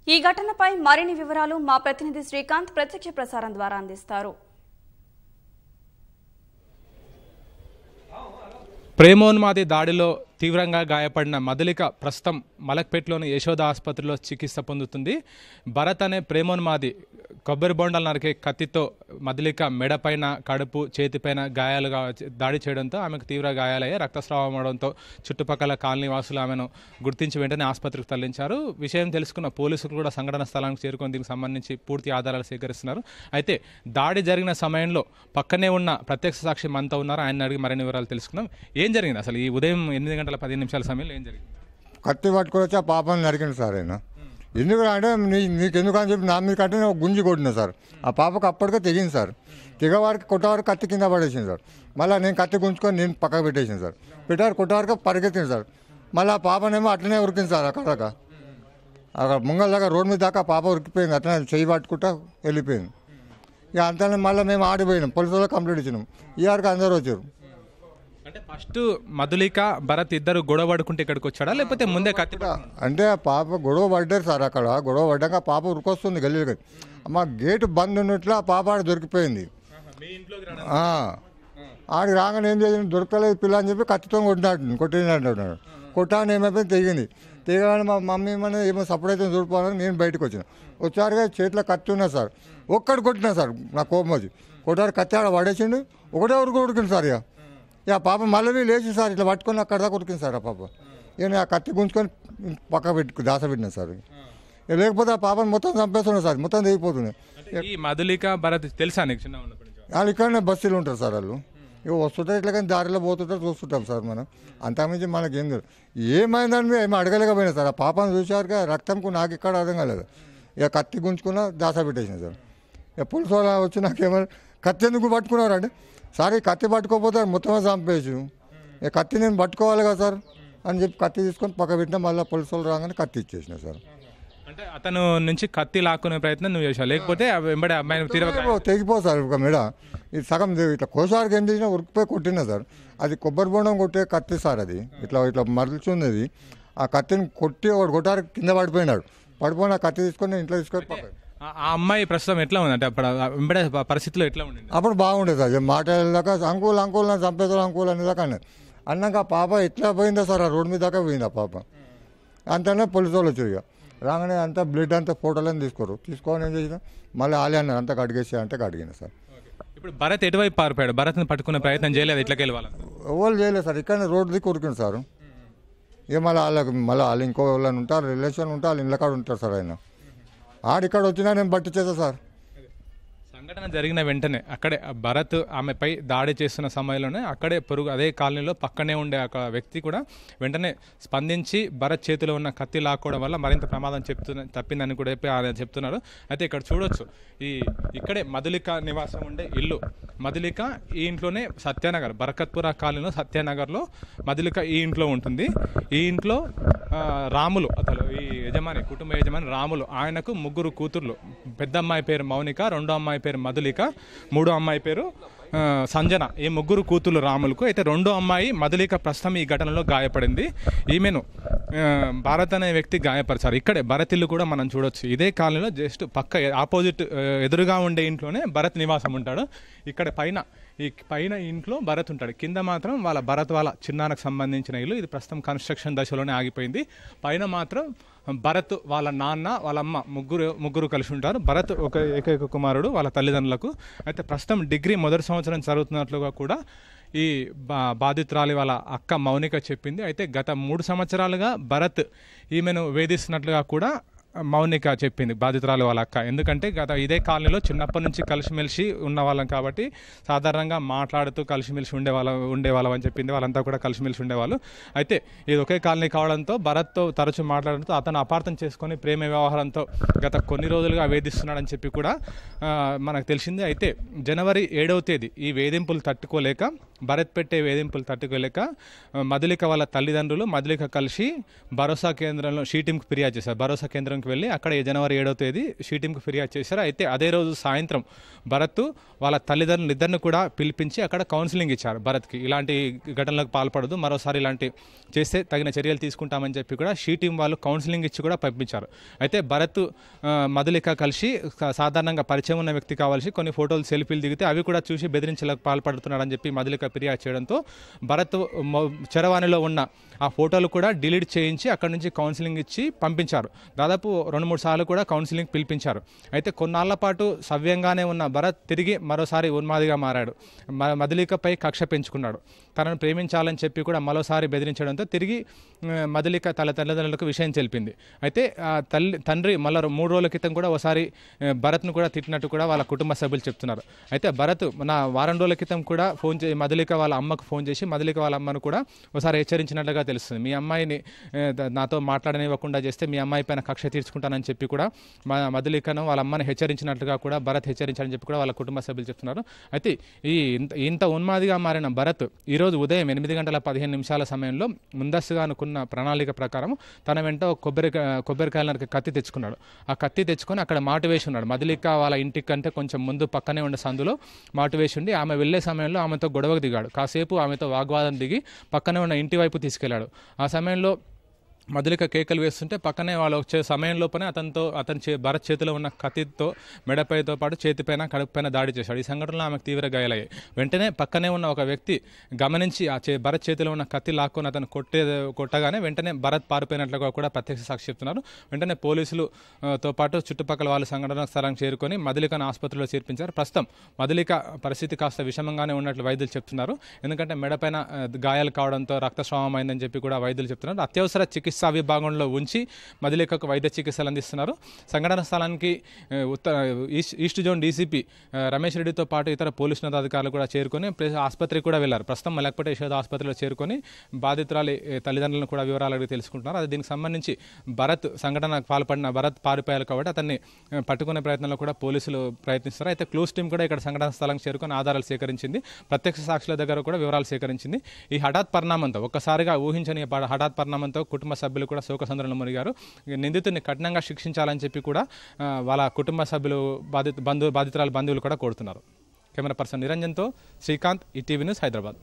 ఈ ఘటనపై మరిన్ని వివరాలు మా ప్రతినిధి శ్రీకాంత్ ప్రత్యక్ష ప్రసారం ద్వారా అందిస్తారు. ప్రేమోన్మాది దాడిలో తీవ్రంగా గాయపడిన మధులిక ప్రస్తుతం మలక్పేట్లోని యశోద ఆసుపత్రిలో చికిత్స పొందుతుంది. భరత్ అనే ప్రేమోన్మాది కొబ్బరి బొండాలు నరికే కత్తితో మధులిక మెడపైన, కడుపు, చేతిపైన గాయాలుగా దాడి చేయడంతో ఆమెకు తీవ్ర గాయాలయ్యాయి. రక్తస్రావం అవడంతో చుట్టుపక్కల కాలనీ వాసులు ఆమెను గుర్తించి వెంటనే ఆసుపత్రికి తరలించారు. విషయం తెలుసుకున్న పోలీసులు కూడా సంఘటన స్థలానికి చేరుకొని దీనికి సంబంధించి పూర్తి ఆధారాలు సేకరిస్తున్నారు. అయితే దాడి జరిగిన సమయంలో పక్కనే ఉన్న ప్రత్యక్ష సాక్షి మనతో ఉన్నారు. ఆయన అడిగి మరిన్ని వివరాలు తెలుసుకుందాం. ఏం జరిగింది అసలు ఈ ఉదయం 8:15 సమయంలో ఏం జరిగింది? కత్తి పట్టుకొని వచ్చి ఆ పాపని నరికింది సార్. ఆయన ఎందుకు అంటే నీకు ఎందుకు అని చెప్పి నా మీద కట్టి నేను గుంజి కొట్టిన సార్. ఆ పాపకు అప్పటికే తెగింది సార్. తెగవారికి కొట్టవారికి కత్తి కింద పడేసింది సార్. మళ్ళీ నేను కత్తి గుంజుకొని నేను పక్కకు పెట్టేసింది సార్. పెట్టారు కొట్టవారికి పరిగెత్తింది సార్. మళ్ళీ ఆ పాపనేమో అట్లనే ఉరికింది సార్. అక్కడ ముంగల దాకా రోడ్డు మీద దాకా పాప ఉరికిపోయింది. అట్లనే చెయ్యి పట్టుకుంటా వెళ్ళిపోయింది. ఇక అంతనే మళ్ళీ మేము ఆడిపోయినాం. పోలీసులో కంప్లైంట్ ఇచ్చినాం. ఈఆర్కి అందరూ వచ్చారు. అంటే ఫస్ట్ మధులిక, భరత్ ఇద్దరు గొడవ పడుకుంటే ఇక్కడికి వచ్చాడా లేకపోతే ముందే కత్తి? అంటే ఆ పాప గొడవ పడ్డారు సార్. అక్కడ గొడవ పడ్డాక పాప ఉరికొస్తుంది గల్లీకి. అమ్మ గేటు బంద్ ఉన్నట్లు ఆ పాప ఆడ దొరికిపోయింది. ఆడికి రాగానే ఏం చేసింది, దొరకలేదు పిల్ల అని చెప్పి కత్తితో కొట్టినట్టు కొట్టాను. ఏమైపోయింది, తెగింది. తెగగానే మా మమ్మీ ఏమో సపోర్ట్ అయితే చూడిపోవాలని నేను బయటకు వచ్చిన. వచ్చారుగా చేతిలో కత్తి ఉన్నా సార్. ఒక్కడు కొట్టినా సార్. నా కోపం వచ్చి కొట్టారు. కత్తి ఆడ పడేసిండు. ఒకటే ఉరికింది సార్. ఇక పాప మళ్ళీ లేచి సార్ ఇట్లా పట్టుకొని అక్కడ దాకా ఉరికింది సార్. ఆ పాప నేను ఆ కత్తి గుంజుకొని పక్క దాసపెట్టినా సార్. లేకపోతే ఆ పాపను మొత్తం చంపేస్తున్నాయి సార్. మొత్తం తెగిపోతుంది. ఈ మధులిక, భరత్ తెలుసా నీకు? చిన్న వాళ్ళు ఇక్కడనే బస్సులు ఉంటారు సార్. వాళ్ళు ఇక వస్తుంటారు, ఇట్లా కానీ దారిలో పోతుంటారు, చూస్తుంటాం సార్. మనం అంతకుమించి మనకి ఏం తెలియదు. ఏమైందని ఏమో అడగలేకపోయినా సార్. ఆ పాపను చూసారుగా రక్తంకు నాకు ఇక్కడ అర్థం కాలేదు. ఇక కత్తి గుంజుకున్నా దాసపెట్టేసిన సార్. ఇక పులుసు వాళ్ళు వచ్చి నాకేమో కత్తి ఎందుకు పట్టుకున్నారండి సార్. ఈ కత్తి పట్టుకోకపోతే మొత్తమే చంపేసి ఇక కత్తి నేను పట్టుకోవాలి కదా సార్ అని చెప్పి కత్తి తీసుకొని పక్క పెట్టినా. మళ్ళీ పోలీసు వాళ్ళు రాగానే కత్తి ఇచ్చేసిన సార్. అంటే అతను నుంచి కత్తి లాక్కునే ప్రయత్నం నువ్వు చేసావు, లేకపోతే వెంబడి అమ్మాయిని తెగిపో సార్. ఒక మెడ ఇది సగం ఇట్లా కోసారికి ఏం చేసినా ఉరికిపోయి కొట్టినా సార్. అది కొబ్బరి బొండం కొట్టే కత్తి సార్. అది ఇట్లా ఇట్లా మరల్చుంది. ఆ కత్తిని కొట్టి ఒకటి కొట్టారు, కింద పడిపోయినాడు. పడిపోయిన కత్తి తీసుకొని ఇంట్లో తీసుకొని పక్క. ఆ అమ్మాయి ప్రస్తుతం ఎట్లా ఉంది అంటే అప్పుడు వెంబడే పరిస్థితిలో ఎట్లా ఉండేది? అప్పుడు బాగుండేది సార్. మాట్లాడేదాకా అంకుల్ నా చంపేస్తారు అంకుల్ అనేదాకా అన్నది. అన్నాక ఆ పాప ఎట్లా పోయిందో సార్. ఆ రోడ్డు మీద దాకా పోయింది ఆ పాప. అంతనే పోలీసు వాళ్ళు వచ్చారు. ఇక రాగానే అంతా బ్లడ్ అంతా ఫోటోలని తీసుకొని ఏం చేసిన మళ్ళీ ఆలే అన్నారు. అంతా కడిగేసి అంటే కడిగిన సార్. ఇప్పుడు భరత్ ఎటువైపు పారిపోయాడు? భరత్ని పట్టుకునే ప్రయత్నం చేయలేదు? ఇట్లకి వెళ్ళాలి ఎవరు చేయలేదు సార్. ఇక్కడనే రోడ్డు దిక్కు ఉరికింది సార్. ఇక మళ్ళీ వాళ్ళు ఇంకో వాళ్ళని ఉంటారు, రిలేషన్ ఉంటారు, వాళ్ళ ఇళ్ళ కాడ ఉంటారు సార్. ఆయన ఆడిక్కడ వచ్చినా నేను బట్టి చేస్తా సార్. సంఘటన జరిగిన వెంటనే అక్కడే భరత్ ఆమెపై దాడి చేస్తున్న సమయంలోనే అక్కడే అదే కాలనీలో పక్కనే ఉండే ఒక వ్యక్తి కూడా వెంటనే స్పందించి భరత్ చేతిలో ఉన్న కత్తి లాక్కోవడం వల్ల మరింత ప్రమాదం తప్పిందని కూడా ఆయన చెప్తున్నారు. అయితే ఇక్కడ చూడొచ్చు, ఇక్కడే మధులిక నివాసం ఉండే ఇల్లు. మధులిక ఈ ఇంట్లోనే సత్యానగర్, బరకత్పుర కాలనీలో సత్యానగర్లో మధులిక ఈ ఇంట్లో ఉంటుంది. ఈ ఇంట్లో రాములు అతను ఈ కుటుంబ యజమాని రాములు. ఆయనకు 3 కూతుర్లు. పెద్ద అమ్మాయి పేరు మౌనిక, రెండో అమ్మాయి పేరు మధులిక, మూడో అమ్మాయి పేరు సంజన. ఈ 3 కూతుర్లు రాములకు. అయితే రెండో అమ్మాయి మధులిక ప్రస్తుతం ఈ ఘటనలో గాయపడింది. ఈమెను భారత్ అనే వ్యక్తి గాయపరిచారు. ఇక్కడే భరత్ ఇల్లు కూడా మనం చూడొచ్చు. ఇదే కాలనీలో జస్ట్ పక్క ఆపోజిట్ ఎదురుగా ఉండే ఇంట్లోనే భరత్ నివాసం ఉంటాడు. ఇక్కడ పైన ఇంట్లో భరత్ ఉంటాడు. కింద మాత్రం భరత్ వాళ్ళ చిన్నాన్నకు సంబంధించిన ఇల్లు. ఇది ప్రస్తుతం కన్స్ట్రక్షన్ దశలోనే ఆగిపోయింది. పైన మాత్రం భరత్ వాళ్ళ నాన్న, వాళ్ళ అమ్మ ముగ్గురు కలిసి ఉంటారు. భరత్ ఒక ఏకైక కుమారుడు వాళ్ళ తల్లిదండ్రులకు. అయితే ప్రస్తుతం డిగ్రీ మొదటి సంవత్సరం చదువుతున్నట్లుగా కూడా ఈ బాధితురాలి వాళ్ళ అక్క మౌనిక చెప్పింది. అయితే గత 3 సంవత్సరాలుగా భరత్ ఈమెను వేధిస్తున్నట్లుగా కూడా మౌనిక చెప్పింది, బాధితురాలు వాళ్ళ అక్క. ఎందుకంటే ఇదే కాలనీలో చిన్నప్పటి నుంచి కలిసిమెలిసి ఉన్న వాళ్ళం కాబట్టి సాధారణంగా మాట్లాడుతూ కలిసిమెలిసి ఉండేవాళ్ళం అని చెప్పింది. వాళ్ళంతా కూడా కలిసిమెలిసి ఉండేవాళ్ళు. అయితే ఇది ఒకే కాలనీ కావడంతో భరత్తో తరచూ మాట్లాడడంతో అతను అపార్థం చేసుకొని ప్రేమ వ్యవహారంతో గత కొన్ని రోజులుగా వేధిస్తున్నాడని చెప్పి కూడా మనకు తెలిసింది. అయితే జనవరి 7వ తేదీ ఈ వేధింపులు తట్టుకోలేక భరత్ పెట్టే వేధింపులు తట్టుకోలేక మధులిక వాళ్ళ తల్లిదండ్రులు మధులిక కలిసి భరోసా కేంద్రంలో షీటీంకి ఫిర్యాదు చేశారు. భరోసా కేంద్రంకి వెళ్ళి అక్కడ జనవరి 7వ తేదీ షీటీంకి ఫిర్యాదు చేశారు. అయితే అదే రోజు సాయంత్రం భరత్ వాళ్ళ తల్లిదండ్రులు ఇద్దరిని కూడా పిలిపించి అక్కడ కౌన్సిలింగ్ ఇచ్చారు. భరత్కి ఇలాంటి ఘటనలకు పాల్పడదు, మరోసారి ఇలాంటి చేస్తే తగిన చర్యలు తీసుకుంటామని చెప్పి కూడా షీటీం వాళ్ళు కౌన్సిలింగ్ ఇచ్చి కూడా పంపించారు. అయితే భరత్ మధులిక కలిసి సాధారణంగా పరిచయం ఉన్న వ్యక్తి కావాల్సి కొన్ని ఫోటోలు సెల్ఫీలు దిగితే అవి కూడా చూసి బెదిరించలకు పాల్పడుతున్నాడని చెప్పి మధులిక ఫిర్యాదు చేయడంతో భరత్ చరవాణిలో ఉన్న ఆ ఫోటోలు కూడా డిలీట్ చేయించి అక్కడి నుంచి కౌన్సిలింగ్ ఇచ్చి పంపించారు. దాదాపు 2-3 సార్లు కూడా కౌన్సిలింగ్ పిలిపించారు. అయితే కొన్నాళ్ల పాటు సవ్యంగానే ఉన్న భరత్ తిరిగి మరోసారి ఉన్మాదిగా మారాడు. మధులికపై కక్ష పెంచుకున్నాడు. తనను ప్రేమించాలని చెప్పి కూడా మరోసారి బెదిరించడంతో తిరిగి మధులిక తల్లిదండ్రులకు విషయం తెలిపింది. అయితే తండ్రి మళ్ళీ 3 రోజుల క్రితం కూడా ఒకసారి భరత్ను కూడా తిట్టినట్టు కూడా వాళ్ళ కుటుంబ సభ్యులు చెప్తున్నారు. అయితే భరత్ వారం రోజుల క్రితం కూడా మధులిక వాళ్ళ అమ్మకు ఫోన్ చేసి మధులిక వాళ్ళ అమ్మను కూడా ఒకసారి హెచ్చరించినట్లుగా తెలుస్తుంది. మీ అమ్మాయిని నాతో మాట్లాడనివ్వకుండా చేస్తే మీ అమ్మాయి పైన కక్ష తీర్చుకుంటానని చెప్పి కూడా మధులికను వాళ్ళ అమ్మని హెచ్చరించినట్లుగా కూడా భరత్ హెచ్చరించాలని చెప్పి కూడా వాళ్ళ కుటుంబ సభ్యులు చెప్తున్నారు. అయితే ఇంత ఉన్మాదిగా మారిన భరత్ ఈరోజు ఉదయం 8:15 సమయంలో ముందస్తుగా అనుకున్న ప్రణాళిక ప్రకారం తన వెంట కొబ్బరికాయల నరికి కత్తి తెచ్చుకున్నాడు. ఆ కత్తి తెచ్చుకొని అక్కడ మాటు వేసి ఉన్నాడు. మధులిక వాళ్ళ ఇంటి కంటే కొంచెం ముందు పక్కనే ఉండే సందులో మాటు వేసి ఉండి ఆమె వెళ్లే సమయంలో ఆమెతో గొడవకు దిగాడు. కాసేపు ఆమెతో వాగ్వాదం దిగి పక్కనే ఉన్న ఇంటి వైపు తీసుకెళ్లాడు. ఆ సమయంలో మధులిక కేకలు వేస్తుంటే పక్కనే వాళ్ళు వచ్చే సమయం లోపనే భరత్ చేతిలో ఉన్న కత్తితో మెడపైతో పాటు చేతిపైన కడుపుపైన దాడి చేశాడు. ఈ సంఘటనలో ఆమెకు తీవ్ర గాయాలయ్యాయి. వెంటనే పక్కనే ఉన్న ఒక వ్యక్తి గమనించి భరత్ చేతిలో ఉన్న కత్తి లాక్కొని అతను కొట్టగానే వెంటనే భరత్ పారిపోయినట్లుగా కూడా ప్రత్యక్ష సాక్షి చెప్తున్నారు. వెంటనే పోలీసులతో పాటు చుట్టుపక్కల వాళ్ళ సంఘటన స్థలానికి చేరుకొని మధులికను ఆసుపత్రిలో చేర్పించారు. ప్రస్తుతం మధులిక పరిస్థితి కాస్త విషమంగానే ఉన్నట్లు వైద్యులు చెప్తున్నారు. ఎందుకంటే మెడపైన గాయాలు కావడంతో రక్తస్రావం అయిందని చెప్పి కూడా వైద్యులు చెప్తున్నారు. అత్యవసర చికిత్సా విభాగంలో ఉంచి మధులికకు వైద్య చికిత్సలు అందిస్తున్నారు. సంఘటన స్థలానికి ఈస్ట్ జోన్ డీసీపీ రమేష్ రెడ్డితో పాటు ఇతర పోలీసు ఉన్నతాధికారులు కూడా చేరుకొని ఆసుపత్రికి కూడా వెళ్లారు. ప్రస్తుతం మలక్పేట యశోద ఆసుపత్రిలో చేరుకొని బాధితురాలి తల్లిదండ్రులను కూడా వివరాలు అడిగి తెలుసుకుంటున్నారు. అది దీనికి సంబంధించి సంఘటనకు పాల్పడిన భరత్ పారిపోయారు కాబట్టి అతన్ని పట్టుకునే ప్రయత్నంలో కూడా పోలీసులు ప్రయత్నిస్తారు. అయితే క్లూస్ టీం కూడా ఇక్కడ సంఘటన స్థలానికి చేరుకొని ఆధారాలు సేకరించింది. ప్రత్యక్ష సాక్షుల దగ్గర కూడా వివరాలు సేకరించింది. ఈ హఠాత్ పరిణామంతో ఒక్కసారిగా ఊహించని హఠాత్ పరిణామంతో కుటుంబ సభ్యులు కూడా శోకసంద్రంలో మునిగారు. నిందితుడిని కఠినంగా శిక్షించాలని చెప్పి కూడా వాళ్ళ కుటుంబ సభ్యులు బాధితురాల బంధువులు కూడా కోరుతున్నారు. కెమెరా పర్సన్ నిరంజన్తో శ్రీకాంత్, ఈటీవీ న్యూస్, హైదరాబాద్.